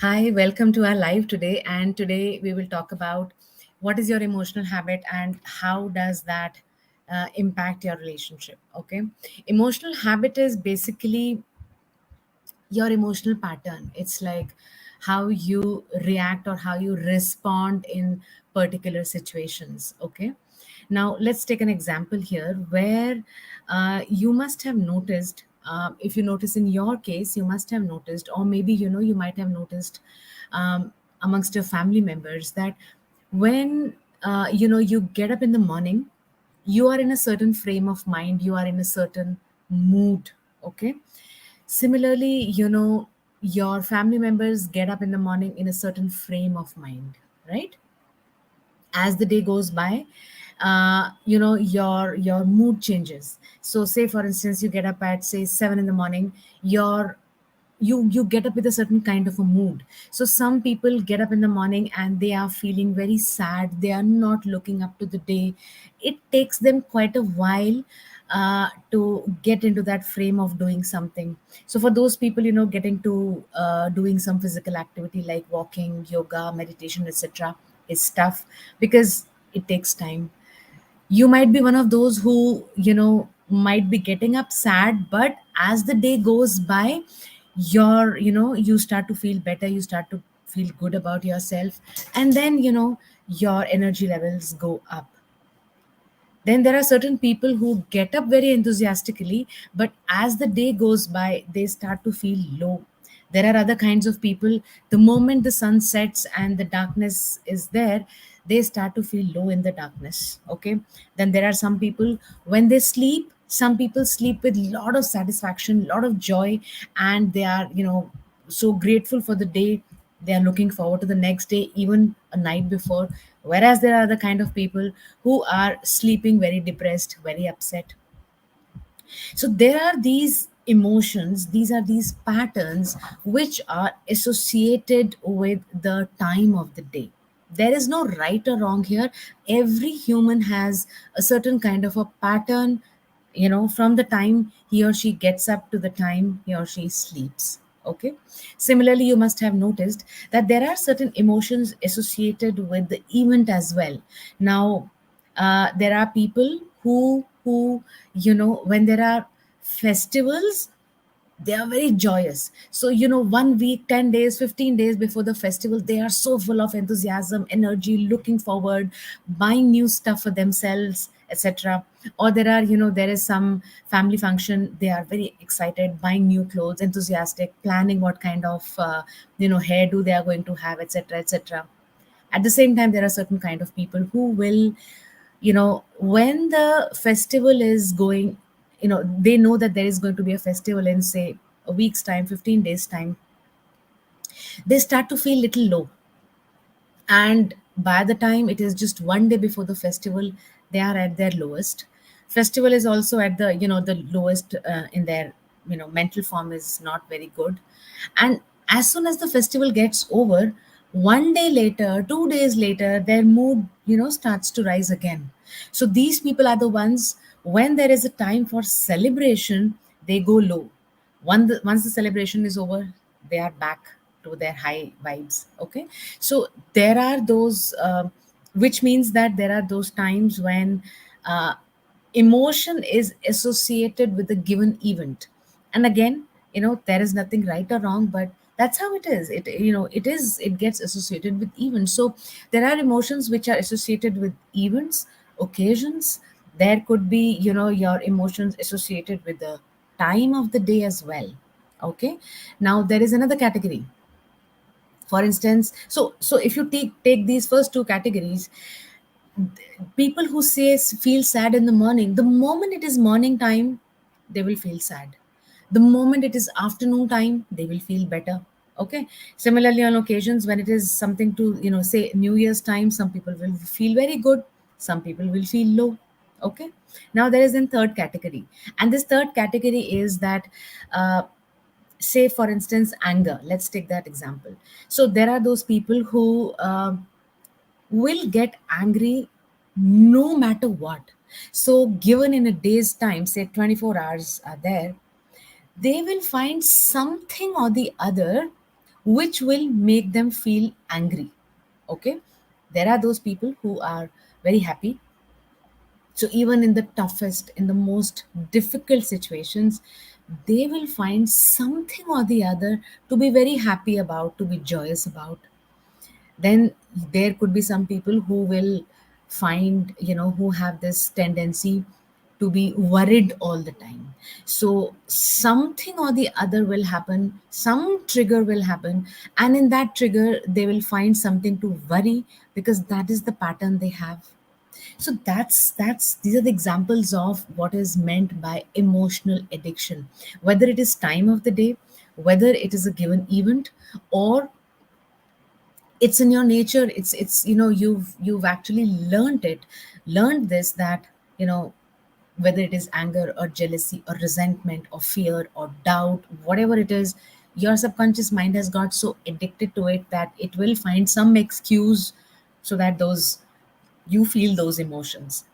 Hi, welcome to our live today. And today we will talk about what is your emotional habit and how does that impact your relationship. Okay. Emotional habit is basically your emotional pattern. It's like how you react or how you respond in particular situations. Okay. Now let's take an example here where you must have noticed, if you notice in your case, you must have noticed, or maybe you might have noticed amongst your family members that when you get up in the morning, you are in a certain frame of mind, you are in a certain mood. Okay. Similarly, your family members get up in the morning in a certain frame of mind, right? As the day goes by, your mood changes. So say for instance you get up at say 7 in the morning, your you get up with a certain kind of a mood. So some people get up in the morning and they are feeling very sad, they are not looking up to the day. It takes them quite a while to get into that frame of doing something. So for those people, getting to doing some physical activity like walking, yoga, meditation, etc. is tough because it takes time. You might be one of those who might be getting up sad, but as the day goes by, you start to feel better, you start to feel good about yourself, and then your energy levels go up. Then there are certain people who get up very enthusiastically, but as the day goes by, they start to feel low. There are other kinds of people, the moment the sun sets and the darkness is there, they start to feel low in the darkness. Okay. Then there are some people, when they sleep, some people sleep with a lot of satisfaction, a lot of joy, and they are so grateful for the day. They are looking forward to the next day even a night before. Whereas there are the kind of people who are sleeping very depressed, very upset. So there are these emotions, these are these patterns which are associated with the time of the day. There is no right or wrong here. Every human has a certain kind of a pattern, from the time he or she gets up to the time he or she sleeps. Okay. Similarly, you must have noticed that there are certain emotions associated with the event as well. Now, there are people who when there are festivals, they are very joyous. So 1 week, 10 days, 15 days before the festival, they are so full of enthusiasm, energy, looking forward, buying new stuff for themselves, etc. Or there is some family function, they are very excited, buying new clothes, enthusiastic, planning what kind of hairdo they are going to have, etc., etc. At the same time, there are certain kind of people who will, when the festival is going, they know that there is going to be a festival in say a week's time, 15 days time, they start to feel little low. And by the time it is just one day before the festival, they are at their lowest. Festival is also at the the lowest in their mental form is not very good. And as soon as the festival gets over, one day later, 2 days later, their mood starts to rise again. So these people are the ones, when there is a time for celebration, they go low. Once the celebration is over, they are back to their high vibes. Okay. So there are those which means that there are those times when uh, emotion is associated with a given event. And again, there is nothing right or wrong, but that's how it is. It gets associated with events. So there are emotions which are associated with events, occasions. There could be your emotions associated with the time of the day as well. Okay. Now there is another category. For instance, so if you take these first two categories, people who feel sad in the morning, the moment it is morning time, they will feel sad. The moment it is afternoon time, they will feel better. Okay. Similarly, on occasions when it is something to say New Year's time, some people will feel very good, some people will feel low. Okay. Now there is a third category, and this third category is that say for instance anger. Let's take that example. So there are those people who will get angry no matter what. So, given in a day's time, say 24 hours are there, they will find something or the other which will make them feel angry. Okay, there are those people who are very happy, so even in the toughest, in the most difficult situations, they will find something or the other to be very happy about, to be joyous about. Then there could be some people who will find, who have this tendency to be worried all the time. So something or the other will happen, some trigger will happen, and in that trigger they will find something to worry, because that is the pattern they have. So that's these are the examples of what is meant by emotional addiction, whether it is time of the day, whether it is a given event, or it's in your nature. It's you've actually learned this, that you know whether it is anger or jealousy or resentment or fear or doubt, whatever it is, your subconscious mind has got so addicted to it that it will find some excuse so that those you feel those emotions.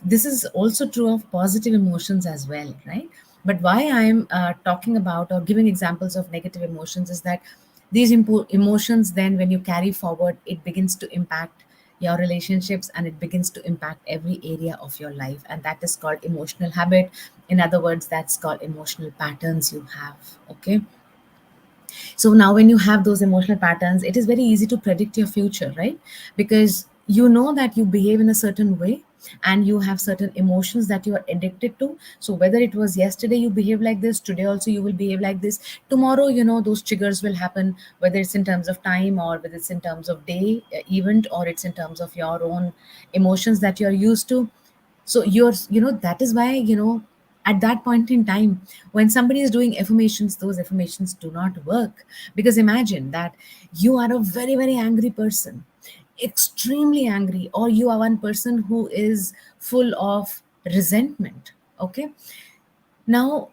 This is also true of positive emotions as well, right? But why I'm talking about or giving examples of negative emotions is that these emotions, then when you carry forward, it begins to impact your relationships, and it begins to impact every area of your life, and that is called emotional habit. In other words, that's called emotional patterns you have. Okay, so now when you have those emotional patterns, it is very easy to predict your future, right? Because you know that you behave in a certain way, and you have certain emotions that you are addicted to. So whether it was yesterday you behave like this, today also you will behave like this, tomorrow those triggers will happen, whether it's in terms of time, or whether it's in terms of day event, or it's in terms of your own emotions that you're used to. So that is why at that point in time, when somebody is doing affirmations, those affirmations do not work. Because imagine that you are a very very angry person, extremely angry, or you are one person who is full of resentment. Okay, now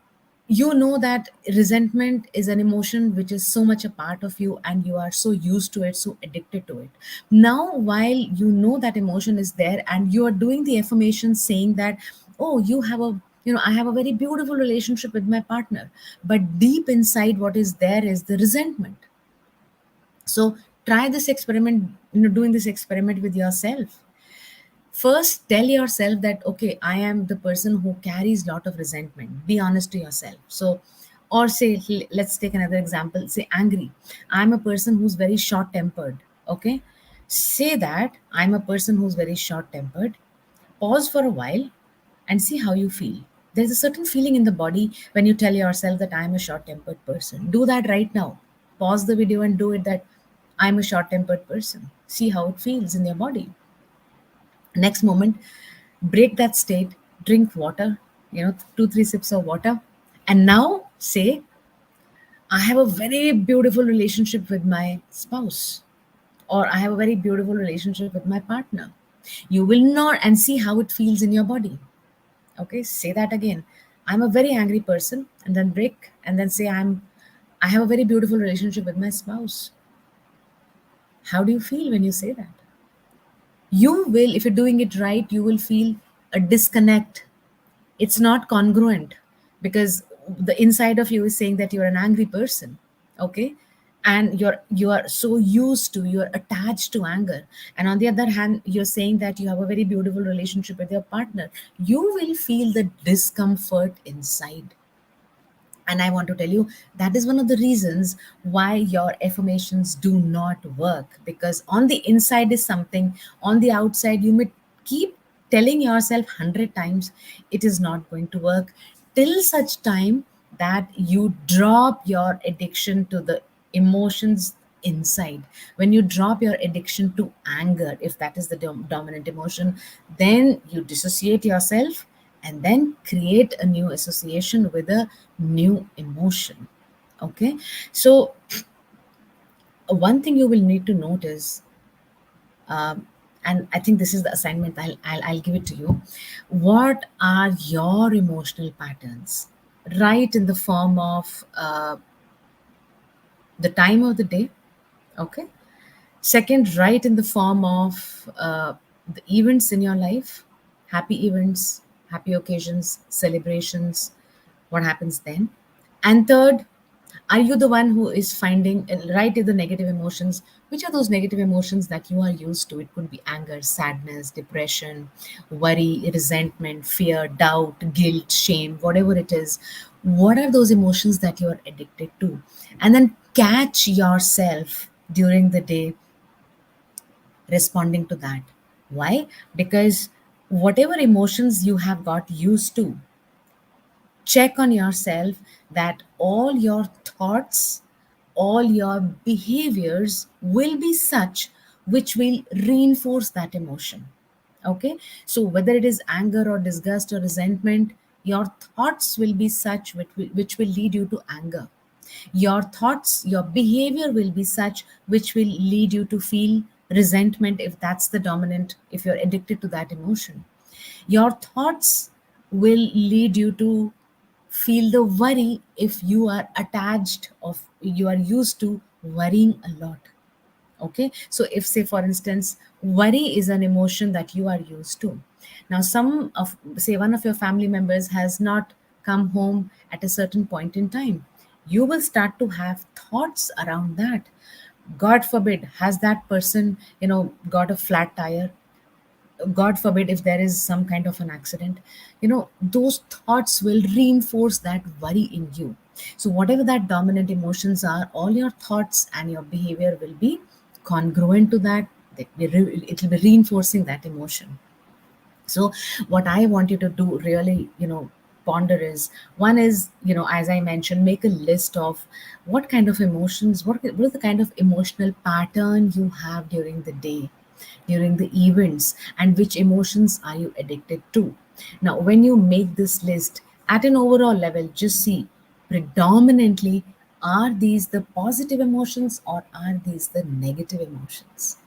you know that resentment is an emotion which is so much a part of you, and you are so used to it, so addicted to it. Now while you know that emotion is there, and you are doing the affirmation saying that, oh, you have a I have a very beautiful relationship with my partner, but deep inside what is there is the resentment. So try this experiment, doing this experiment with yourself. First tell yourself that, okay, I am the person who carries lot of resentment. Be honest to yourself. So, or say, let's take another example, say angry. I'm a person who's very short tempered. Okay, say that I'm a person who's very short tempered. Pause for a while and see how you feel. There's a certain feeling in the body when you tell yourself that I'm a short tempered person. Do that right now. Pause the video and do it, that I'm a short tempered person. See how it feels in your body. Next moment, break that state, drink water, 2 3 sips of water, and now say, I have a very beautiful relationship with my spouse, or I have a very beautiful relationship with my partner. You will not, and see how it feels in your body. Okay, say that again. I'm a very angry person, and then break, and then say, I have a very beautiful relationship with my spouse. How do you feel when you say that? You will, if you're doing it right, you will feel a disconnect. It's not congruent, because the inside of you is saying that you're an angry person. Okay, and you are so used to, you're attached to anger, and on the other hand you're saying that you have a very beautiful relationship with your partner. You will feel the discomfort inside. And I want to tell you, that is one of the reasons why your affirmations do not work. Because on the inside is something, on the outside, you may keep telling yourself 100 times, it is not going to work, till such time that you drop your addiction to the emotions inside. When you drop your addiction to anger, if that is the dominant emotion, then you dissociate yourself, and then create a new association with a new emotion. Okay, so one thing you will need to notice, and I think this is the assignment, I'll give it to you. What are your emotional patterns? Write in the form of the time of the day. Okay, second, write in the form of the events in your life, happy events, happy occasions, celebrations, what happens then. And third, Are you the one who is finding right in the negative emotions? Which are those negative emotions that you are used to? It could be anger, sadness, depression, worry, resentment, fear, doubt, guilt, shame, whatever it is. What are those emotions that you are addicted to? And then catch yourself during the day responding to that. Why? Because whatever emotions you have got used to, check on yourself that all your thoughts, all your behaviors will be such which will reinforce that emotion. Okay, so whether it is anger or disgust or resentment, your thoughts will be such which will lead you to anger. Your thoughts, your behavior will be such which will lead you to feel resentment, if that's the dominant, if you're addicted to that emotion. Your thoughts will lead you to feel the worry if you are attached of you are used to worrying a lot. Okay, so if, say for instance, worry is an emotion that you are used to. Now some of, say one of your family members has not come home at a certain point in time, you will start to have thoughts around that. God forbid, has that person, got a flat tire? God forbid, if there is some kind of an accident, those thoughts will reinforce that worry in you. So whatever that dominant emotions are, all your thoughts and your behavior will be congruent to that. It will be reinforcing that emotion. So what I want you to do really, ponder is, one is, as I mentioned, make a list of what kind of emotions, what is the kind of emotional pattern you have during the day, during the events, and which emotions are you addicted to. Now when you make this list at an overall level, just see predominantly, are these the positive emotions or are these the negative emotions.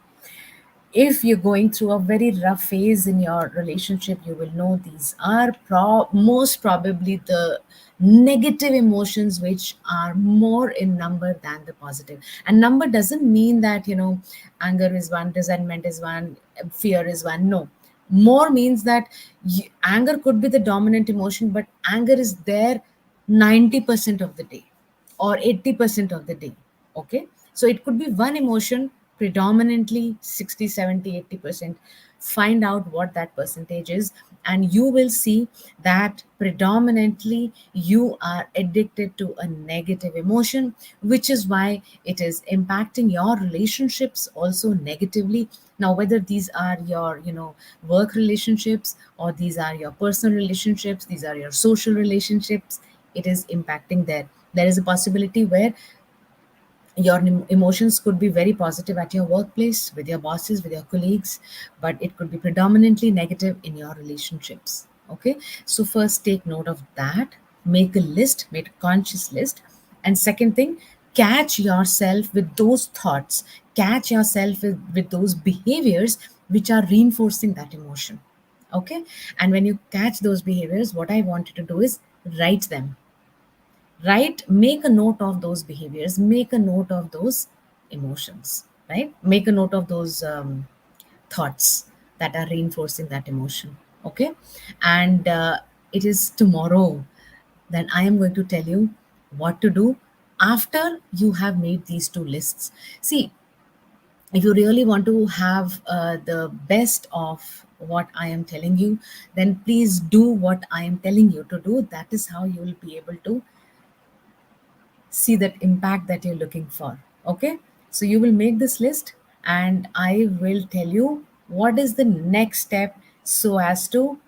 If you're going through a very rough phase in your relationship, you will know these are most probably the negative emotions, which are more in number than the positive. And number doesn't mean that, anger is one, resentment is one, fear is one. No, more means that anger could be the dominant emotion, but anger is there 90% of the day or 80% of the day. Okay, so it could be one emotion predominantly 60, 70, 80%. Find out what that percentage is, and you will see that predominantly you are addicted to a negative emotion, which is why it is impacting your relationships also negatively. Now whether these are your, work relationships, or these are your personal relationships, these are your social relationships, it is impacting there. There is a possibility where your emotions could be very positive at your workplace, with your bosses, with your colleagues, but it could be predominantly negative in your relationships. Okay, so first take note of that, make a list, make a conscious list. And second thing, catch yourself with those thoughts, catch yourself with those behaviors which are reinforcing that emotion. Okay, and when you catch those behaviors, what I want you to do is write them. Right, make a note of those behaviors, make a note of those emotions, right, make a note of those thoughts that are reinforcing that emotion. Okay, and it is tomorrow then I am going to tell you what to do after you have made these two lists. See, if you really want to have the best of what I am telling you, then please do what I am telling you to do. That is how you will be able to see that impact that you're looking for. Okay, so you will make this list, and I will tell you what is the next step so as to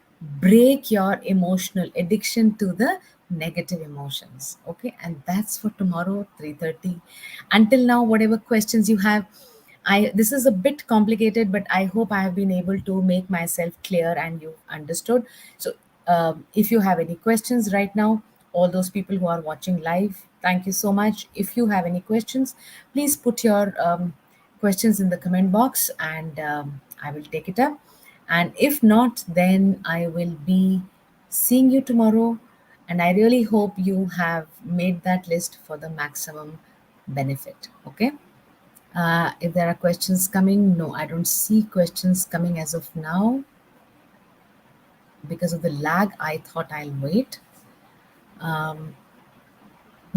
break your emotional addiction to the negative emotions. Okay, and that's for tomorrow 3:30. Until now, whatever questions you have, I this is a bit complicated, but I hope I have been able to make myself clear and you understood. So, if you have any questions right now, all those people who are watching live, thank you so much. If you have any questions, please put your questions in the comment box, and I will take it up. And if not, then I will be seeing you tomorrow. And I really hope you have made that list for the maximum benefit. Okay. If there are questions coming, no, I don't see questions coming as of now. Because of the lag, I thought I'll wait.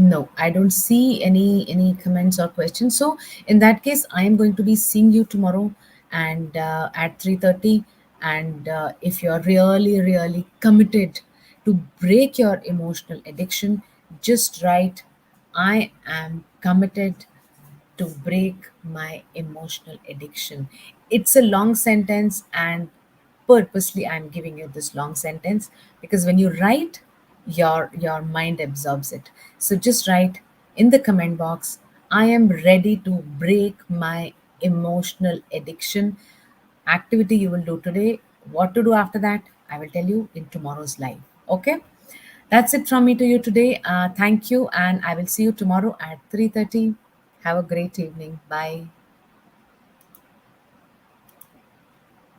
No, I don't see any comments or questions. So in that case, I am going to be seeing you tomorrow and at 3:30. And if you're really committed to break your emotional addiction, just write, I am committed to break my emotional addiction. It's a long sentence, and purposely I'm giving you this long sentence because when you write, your mind absorbs it. So just write in the comment box, I am ready to break my emotional addiction. Activity you will do today, what to do after that, I will tell you in tomorrow's live. Okay, that's it from me to you today. Thank you, and I will see you tomorrow at 3:30. Have a great evening. Bye.